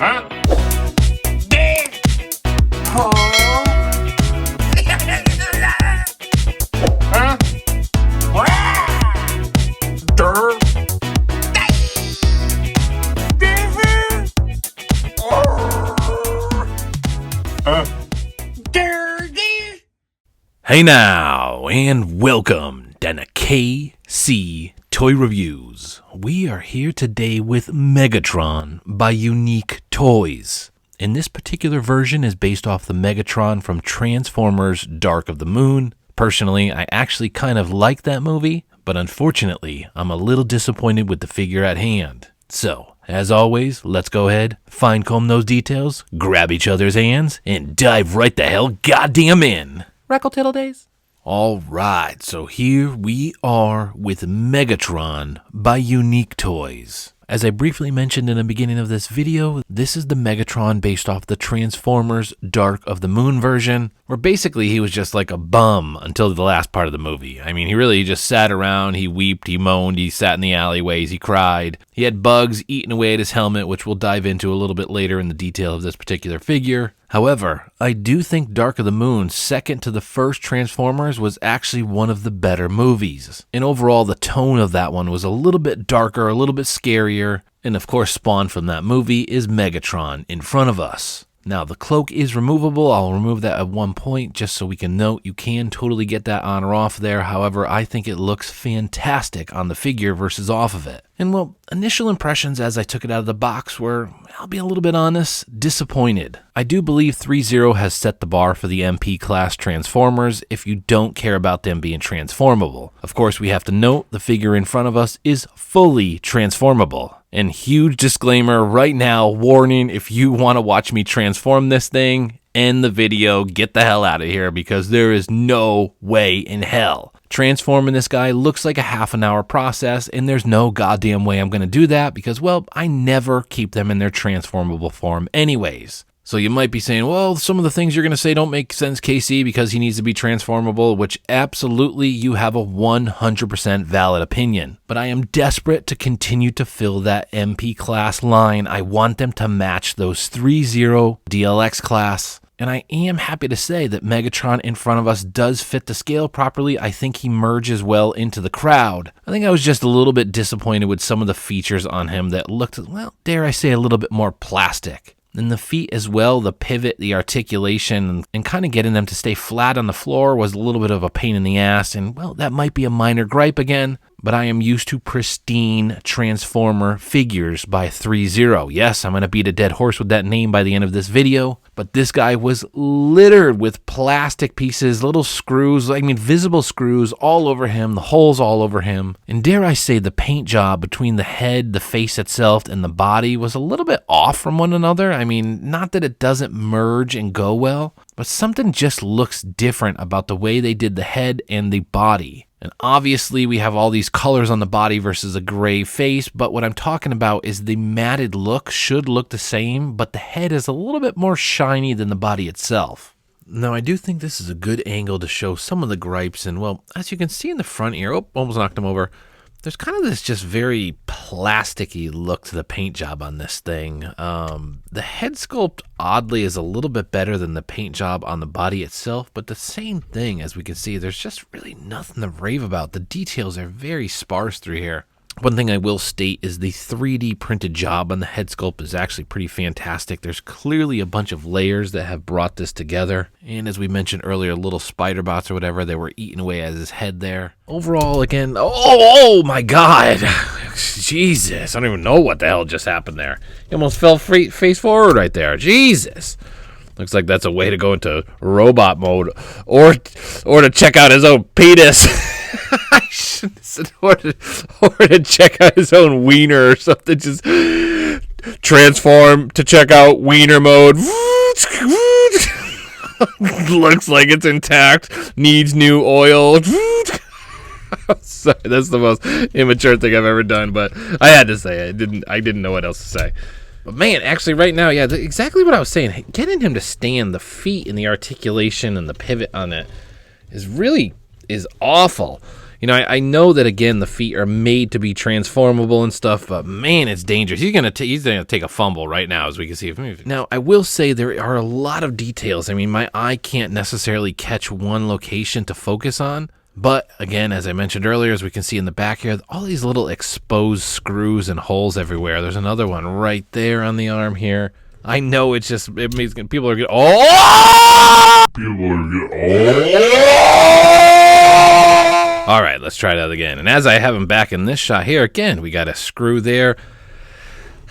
Huh? Dig! Hole! Huh? Dirt! Hey now, and welcome down to KCToyreviews. We are here today with Megatron by Unique Toys. And this particular version is based off the Megatron from Transformers Dark of the Moon. Personally, I actually kind of like that movie, but unfortunately, I'm a little disappointed with the figure at hand. So, as always, let's go ahead, fine-comb those details, grab each other's hands, and dive right the hell goddamn in. Rackle Tittle Days. Alright, so here we are with Megatron by Unique Toys. As I briefly mentioned in the beginning of this video, this is the Megatron based off the Transformers Dark of the Moon version, where basically he was just like a bum until the last part of the movie. I mean, he really just sat around, he weeped, he moaned, he sat in the alleyways, he cried. He had bugs eating away at his helmet, which we'll dive into a little bit later in the detail of this particular figure. However, I do think Dark of the Moon, second to the first Transformers, was actually one of the better movies. And overall, the tone of that one was a little bit darker, a little bit scarier, and of course spawned from that movie is Megatron in front of us. Now, the cloak is removable. I'll remove that at one point just so we can note you can totally get that on or off there. However, I think it looks fantastic on the figure versus off of it. And well, initial impressions as I took it out of the box were, I'll be a little bit honest, disappointed. I do believe 3.0 has set the bar for the MP class Transformers if you don't care about them being transformable. Of course, we have to note the figure in front of us is fully transformable. And huge disclaimer right now, warning, if you want to watch me transform this thing, end the video, get the hell out of here, because there is no way in hell. Transforming this guy looks like a half an hour process, and there's no goddamn way I'm going to do that because, well, I never keep them in their transformable form anyways. So you might be saying, well, some of the things you're going to say don't make sense, KC, because he needs to be transformable, which absolutely you have a 100% valid opinion. But I am desperate to continue to fill that MP class line. I want them to match those 3.0 DLX class. And I am happy to say that Megatron in front of us does fit the scale properly. I think he merges well into the crowd. I think I was just a little bit disappointed with some of the features on him that looked, well, dare I say, a little bit more plastic. And the feet as well, the pivot, the articulation, and kind of getting them to stay flat on the floor was a little bit of a pain in the ass. And, well, that might be a minor gripe again, but I am used to pristine Transformer figures by 3.0. Yes, I'm going to beat a dead horse with that name by the end of this video, but this guy was littered with plastic pieces, little screws, visible screws all over him, the holes all over him. And dare I say, the paint job between the head, the face itself, and the body was a little bit off from one another. I mean, not that it doesn't merge and go well, but something just looks different about the way they did the head and the body. And obviously we have all these colors on the body versus a gray face, but what I'm talking about is the matted look should look the same, but the head is a little bit more shiny than the body itself. Now, I do think this is a good angle to show some of the gripes, and well, as you can see in the front here, almost knocked him over. There's kind of this just very plasticky look to the paint job on this thing. The head sculpt, oddly, is a little bit better than the paint job on the body itself, but the same thing, as we can see, there's just really nothing to rave about. The details are very sparse through here. One thing I will state is the 3D printed job on the head sculpt is actually pretty fantastic. There's clearly a bunch of layers that have brought this together. And as we mentioned earlier, little spider bots or whatever, they were eating away at his head there. Overall, again, oh my God. Jesus, I don't even know what the hell just happened there. He almost fell face forward right there. Jesus. Looks like that's a way to go into robot mode or to check out his own penis. I should have said or to check out his own wiener or something. Just transform to check out wiener mode. Looks like it's intact. Needs new oil. Sorry, that's the most immature thing I've ever done, but I had to say it. I didn't know what else to say. But man, actually right now, yeah, exactly what I was saying. Getting him to stand, the feet and the articulation and the pivot on it is awful. You know, I know that, again, the feet are made to be transformable and stuff, but man, it's dangerous. He's gonna take a fumble right now, as we can see. Now, I will say there are a lot of details. I mean, my eye can't necessarily catch one location to focus on. But again, as I mentioned earlier, as we can see in the back here, all these little exposed screws and holes everywhere. There's another one right there on the arm here. I know it means people are getting, oh! All right, let's try that again. And as I have him back in this shot here, again, we got a screw there.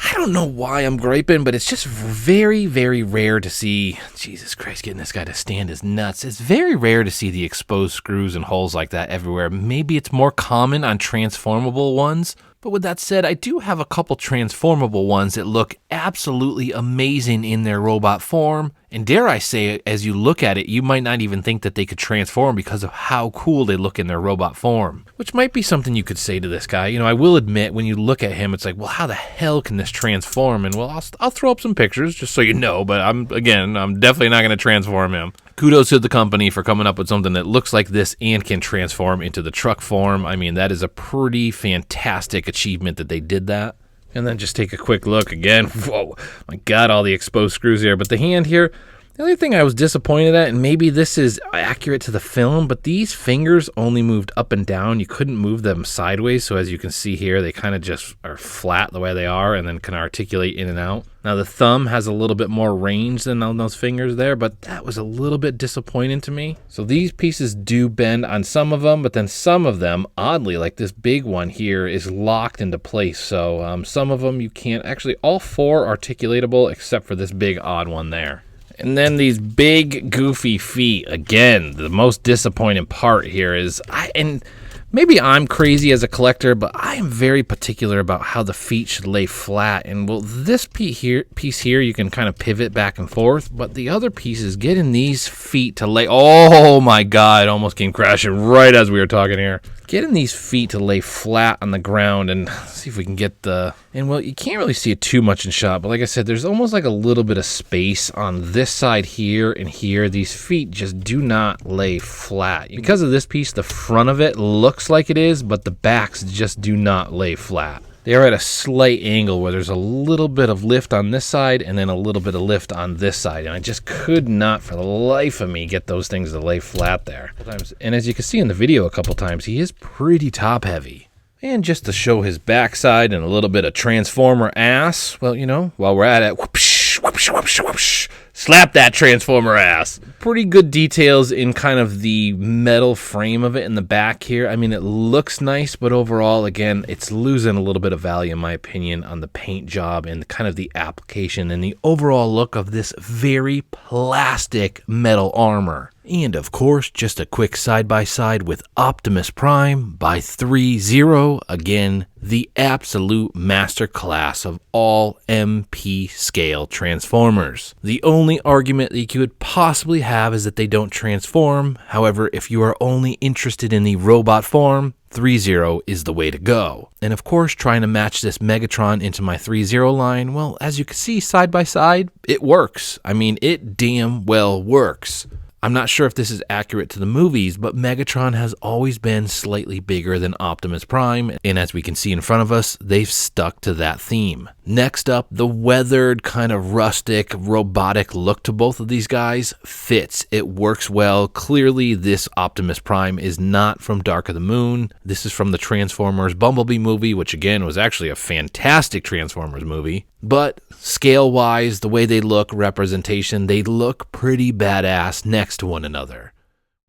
I don't know why I'm griping, but it's just very, very rare to see, Jesus Christ, getting this guy to stand is nuts. It's very rare to see the exposed screws and holes like that everywhere. Maybe it's more common on transformable ones. But with that said, I do have a couple transformable ones that look absolutely amazing in their robot form. And dare I say, as you look at it, you might not even think that they could transform because of how cool they look in their robot form. Which might be something you could say to this guy. You know, I will admit, when you look at him, it's like, well, how the hell can this transform? And well, I'll throw up some pictures just so you know, but I'm definitely not going to transform him. Kudos to the company for coming up with something that looks like this and can transform into the truck form. I mean, that is a pretty fantastic achievement that they did that. And then just take a quick look again. Whoa, my God, all the exposed screws here. But the hand here, the only thing I was disappointed at, and maybe this is accurate to the film, but these fingers only moved up and down. You couldn't move them sideways. So as you can see here, they kind of just are flat the way they are and then can articulate in and out. Now the thumb has a little bit more range than on those fingers there, but that was a little bit disappointing to me. So these pieces do bend on some of them, but then some of them, oddly, like this big one here, is locked into place. So some of them you can't, actually all four articulatable except for this big odd one there. And then these big goofy feet, again, the most disappointing part here is, and maybe I'm crazy as a collector, but I am very particular about how the feet should lay flat. And well, this piece here, you can kind of pivot back and forth, but the other piece is getting these feet to lay, oh my God, it almost came crashing right as we were talking here. Getting these feet to lay flat on the ground, and see if we can get and well, you can't really see it too much in shot, but like I said, there's almost like a little bit of space on this side here and here. These feet just do not lay flat. Because of this piece, the front of it looks like it is, but the backs just do not lay flat. They are at a slight angle where there's a little bit of lift on this side and then a little bit of lift on this side. And I just could not, for the life of me, get those things to lay flat there. And as you can see in the video a couple times, he is pretty top heavy. And just to show his backside and a little bit of Transformer ass, well, you know, while we're at it, whoopsh, whoopsh, whoopsh, whoopsh, slap that Transformer ass. Pretty good details in kind of the metal frame of it in the back here. I mean, it looks nice, but overall, again, it's losing a little bit of value, in my opinion, on the paint job and kind of the application and the overall look of this very plastic metal armor. And of course, just a quick side-by-side with Optimus Prime by 3-0. Again, the absolute masterclass of all MP scale Transformers. The only argument that you could possibly have is that they don't transform. However, if you are only interested in the robot form, 3-0 is the way to go. And of course, trying to match this Megatron into my 3-0 line, well, as you can see side by side, it works. I mean, it damn well works. I'm not sure if this is accurate to the movies, but Megatron has always been slightly bigger than Optimus Prime, and as we can see in front of us, they've stuck to that theme. Next up, the weathered, kind of rustic, robotic look to both of these guys fits. It works well. Clearly, this Optimus Prime is not from Dark of the Moon. This is from the Transformers Bumblebee movie, which again was actually a fantastic Transformers movie. But scale-wise, the way they look, representation, they look pretty badass next to one another.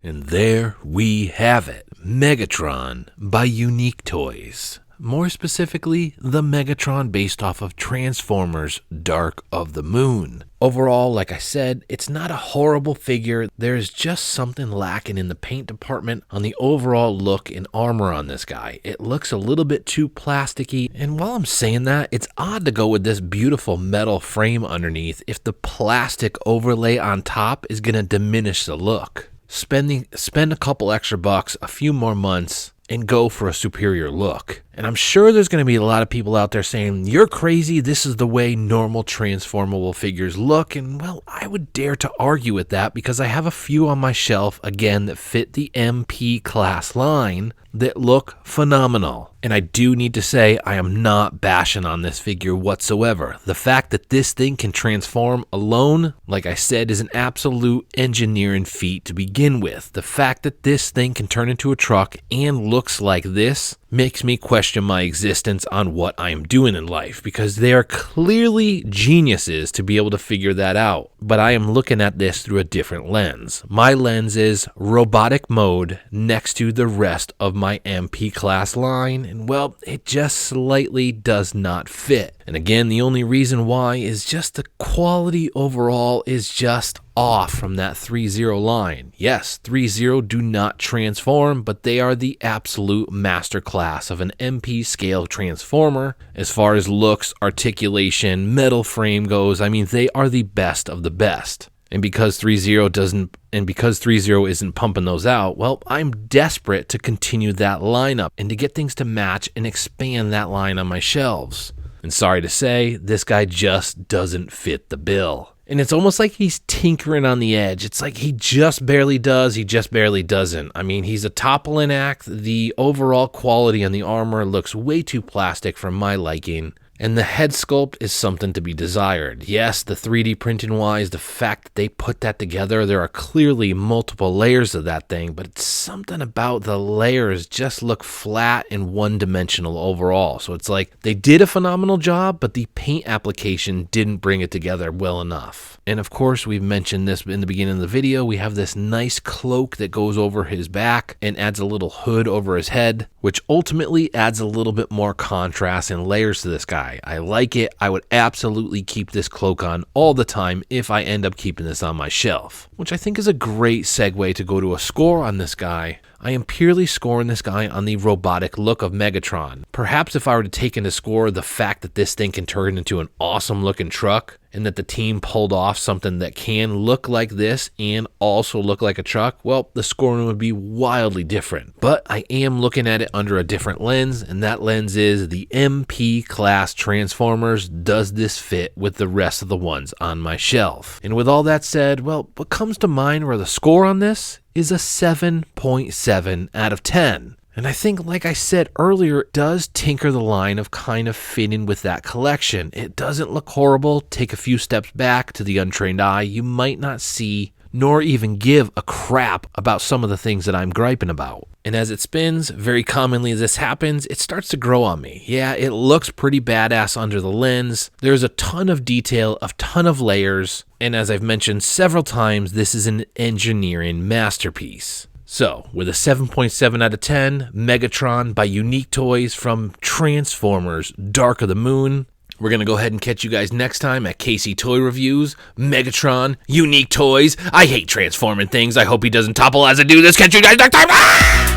And there we have it, Megatron by Unique Toys. More specifically, the Megatron based off of Transformers Dark of the Moon. Overall, like I said, it's not a horrible figure. There's just something lacking in the paint department on the overall look and armor on this guy. It looks a little bit too plasticky, and while I'm saying that, it's odd to go with this beautiful metal frame underneath if the plastic overlay on top is going to diminish the look. Spend a couple extra bucks, a few more months, and go for a superior look. And I'm sure there's going to be a lot of people out there saying, you're crazy, this is the way normal transformable figures look. And well, I would dare to argue with that because I have a few on my shelf, again, that fit the MP class line that look phenomenal. And I do need to say, I am not bashing on this figure whatsoever. The fact that this thing can transform alone, like I said, is an absolute engineering feat to begin with. The fact that this thing can turn into a truck and looks like this makes me question my existence on what I am doing in life, because they are clearly geniuses to be able to figure that out. But I am looking at this through a different lens. My lens is robotic mode next to the rest of my MP class line, and well, it just slightly does not fit. And again, the only reason why is just the quality overall is just off from that 3.0 line. Yes, 3.0 do not transform, but they are the absolute masterclass of an MP scale transformer. As far as looks, articulation, metal frame goes, I mean, they are the best of the best. And because 3.0 isn't pumping those out, well, I'm desperate to continue that lineup and to get things to match and expand that line on my shelves. And sorry to say, this guy just doesn't fit the bill. And it's almost like he's tinkering on the edge. It's like he just barely does, he just barely doesn't. I mean, he's a toppling act. The overall quality on the armor looks way too plastic for my liking. And the head sculpt is something to be desired. Yes, the 3D printing wise, the fact that they put that together, there are clearly multiple layers of that thing, but it's something about the layers just look flat and one-dimensional overall. So it's like they did a phenomenal job, but the paint application didn't bring it together well enough. And of course, we've mentioned this in the beginning of the video, we have this nice cloak that goes over his back and adds a little hood over his head, which ultimately adds a little bit more contrast and layers to this guy. I like it. I would absolutely keep this cloak on all the time if I end up keeping this on my shelf, which I think is a great segue to go to a score on this guy. I am purely scoring this guy on the robotic look of Megatron. Perhaps if I were to take into score the fact that this thing can turn into an awesome looking truck and that the team pulled off something that can look like this and also look like a truck, well, the scoring would be wildly different. But I am looking at it under a different lens, and that lens is the MP class Transformers. Does this fit with the rest of the ones on my shelf? And with all that said, well, what comes to mind where the score on this is a 7.7 out of 10. And I think, like I said earlier, it does tinker the line of kind of fitting with that collection. It doesn't look horrible. Take a few steps back to the untrained eye, you might not see nor even give a crap about some of the things that I'm griping about. And as it spins, very commonly as this happens, it starts to grow on me. Yeah, it looks pretty badass under the lens. There's a ton of detail, a ton of layers, and as I've mentioned several times, this is an engineering masterpiece. So, with a 7.7 out of 10, Megatron by Unique Toys from Transformers Dark of the Moon. We're going to go ahead and catch you guys next time at KCToyreviews, Megatron, Unique Toys. I hate transforming things. I hope he doesn't topple as I do this. Catch you guys next time. Ah!